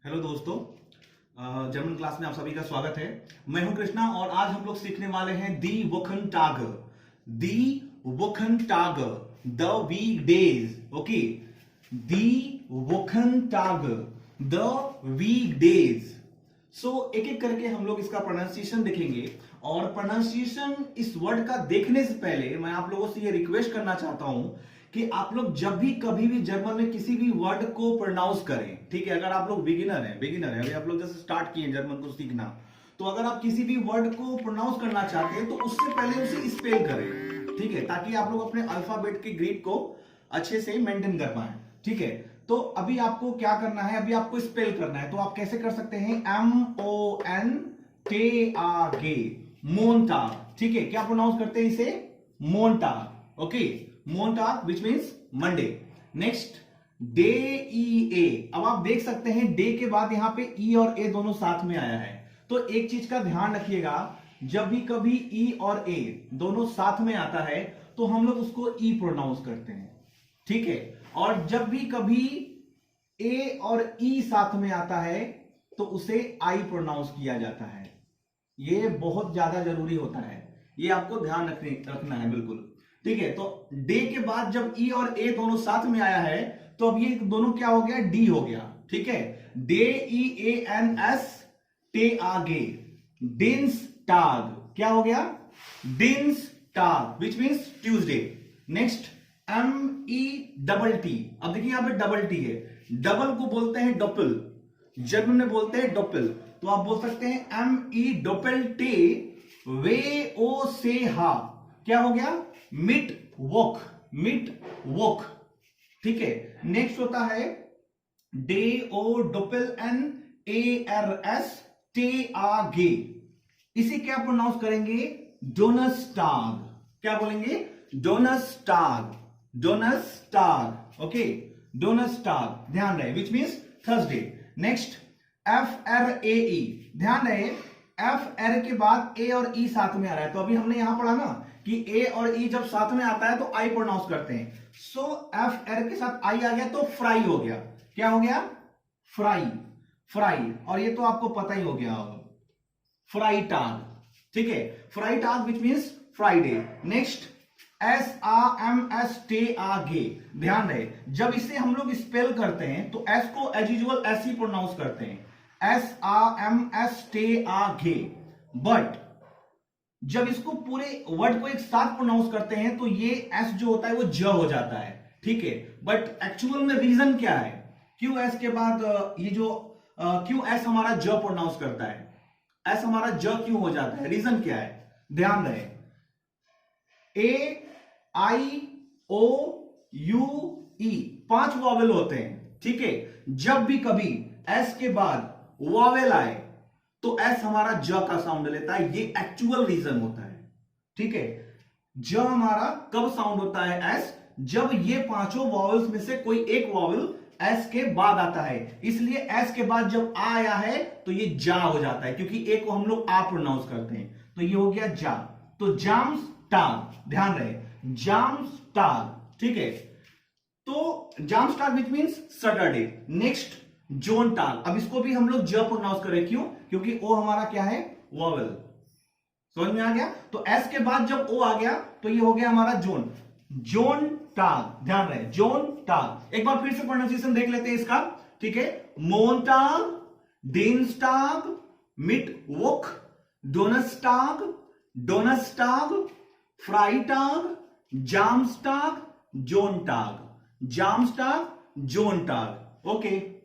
Hello दोस्तों, German class में आप सभी का स्वागत है। मैं हूं कृष्णा और आज हम लोग सीखने वाले हैं दी वोखन टाग, द वीक डेज। ओके, दी वोखन टाग, द वीक डेज। सो एक एक करके हम लोग इसका प्रोनाउंसिएशन देखेंगे और प्रोनाउंसिएशन इस वर्ड का देखने से पहले मैं आप लोगों से ये रिक्वेस्ट करना चाहता हूं कि आप लोग जब भी कभी भी जर्मन में किसी भी वर्ड को प्रोनाउंस करें, ठीक है, अगर आप लोग बिगिनर हैं अभी आप लोग जैसे स्टार्ट किए जर्मन को सीखना, तो अगर आप किसी भी वर्ड को प्रोनाउंस करना चाहते हैं तो उससे पहले उसे स्पेल करें, ठीक है, ताकि आप लोग अपने अल्फाबेट के ग्रिड को अच्छे से मेंटेन कर पाए, ठीक है। तो अभी आपको क्या करना है, अभी आपको स्पेल करना है, तो आप कैसे कर सकते हैं, MONTAG, मोन्टाग, ठीक है। क्या प्रोनाउंस करते हैं इसे, मोन्टाग। ओके, मोन्टाग which means Monday. Next DEA, अब आप देख सकते हैं डे के बाद यहां पे ई और ए दोनों साथ में आया है, तो एक चीज का ध्यान रखिएगा, जब भी कभी ई और ए दोनों साथ में आता है तो हम लोग उसको ई प्रोनाउंस करते हैं, ठीक है। और जब भी कभी ए और ई साथ में आता है तो उसे आई प्रोनाउंस किया जाता है। ये बहुत ज्यादा जरूरी होता है, ये आपको ध्यान रखना है बिल्कुल, ठीक है। तो डे के बाद जब ई और ए दोनों साथ में आया है तो अब ये दोनों क्या हो गया, डी हो गया, ठीक है। DEANS, टे आगे, डिन्स टाग, क्या हो गया, डिन्स टाग which means Tuesday. Next MET, अब देखिए यहां पे डबल टी है, डबल को बोलते हैं डोपल, जर्मन में बोलते हैं डोपल, तो आप बोल सकते हैं ME डोपल टे वे ओ से हा, क्या हो गया, मिट वॉक, मिट वॉक, ठीक है। नेक्स्ट होता है DOPPLNARS, टे आगे, इसे क्या प्रोनाउंस करेंगे, डोनस्टाग, क्या बोलेंगे, डोनस्टाग, डोनस्टाग, ओके, डोनस्टाग, ध्यान रहे, which means Thursday. Next FRAE, ध्यान रहे, FR के बाद ए और ई साथ में आ रहा है, तो अभी हमने यहां पढ़ा ना कि ए और ई जब साथ में आता है तो आई प्रोनाउंस करते हैं, सो FR के साथ आई आ गया तो फ्राई हो गया, क्या हो गया, फ्राई, फ्राई, और ये तो आपको पता ही हो गया होगा, फ्राई टाग, ठीक है, फ्राई टाग which means Friday. Next SAMS, टे आगे, ध्यान रहे, जब इसे हम लोग स्पेल करते हैं तो एस को एज यूजुअल एस ही प्रोनाउंस करते हैं, SAMS, टे आगे, बट जब इसको पूरे वर्ड को एक साथ प्रोनाउंस करते हैं तो ये एस जो होता है वो ज हो जाता है, ठीक है। बट एक्चुअल में रीजन क्या है, क्यों एस के बाद ये जो क्यों एस हमारा ज प्रोनाउंस करता है, एस हमारा ज क्यों हो जाता है, रीजन क्या है, ध्यान रहे, AIOUE 5 वॉवेल होते हैं, ठीक है। जब भी कभी एस के बाद वॉवेल आए तो एस हमारा ज का साउंड लेता है, ये एक्चुअल रीजन होता है, ठीक है। ज हमारा कब साउंड होता है एस, जब ये पांचों वॉवेल्स में से कोई एक वॉवेल एस के बाद आता है, इसलिए एस के बाद जब आ आया है तो ये जा हो जाता है, क्योंकि ए को हम लोग आ प्रोनाउंस करते हैं, तो ये हो गया जा, तो जाम्स टाग, ध्यान रहे, जाम्स टाग, ठीक है। तो जाम्स टाग विच मीन्स सैटरडे। नेक्स्ट जोन टाग, अब इसको भी हम लोग ज प्रोनाउंस करें, क्यों, क्योंकि ओ हमारा क्या है, वॉवेल, समझ में आ गया। तो एस के बाद जब ओ आ गया तो ये हो गया हमारा जोन, जोन टाग, ध्यान रहे, जोन टाग। एक बार फिर से प्रोनाउंसिएशन देख लेते हैं इसका, ठीक है, मोन्टाग, डिन्स्टाग, मिट वोक, डोनस्टाग, डोनस्टाग, फ्राइटाग, जाम्सटाग, जोनटाग, जाम्सटाग, जोनटाग, ओके।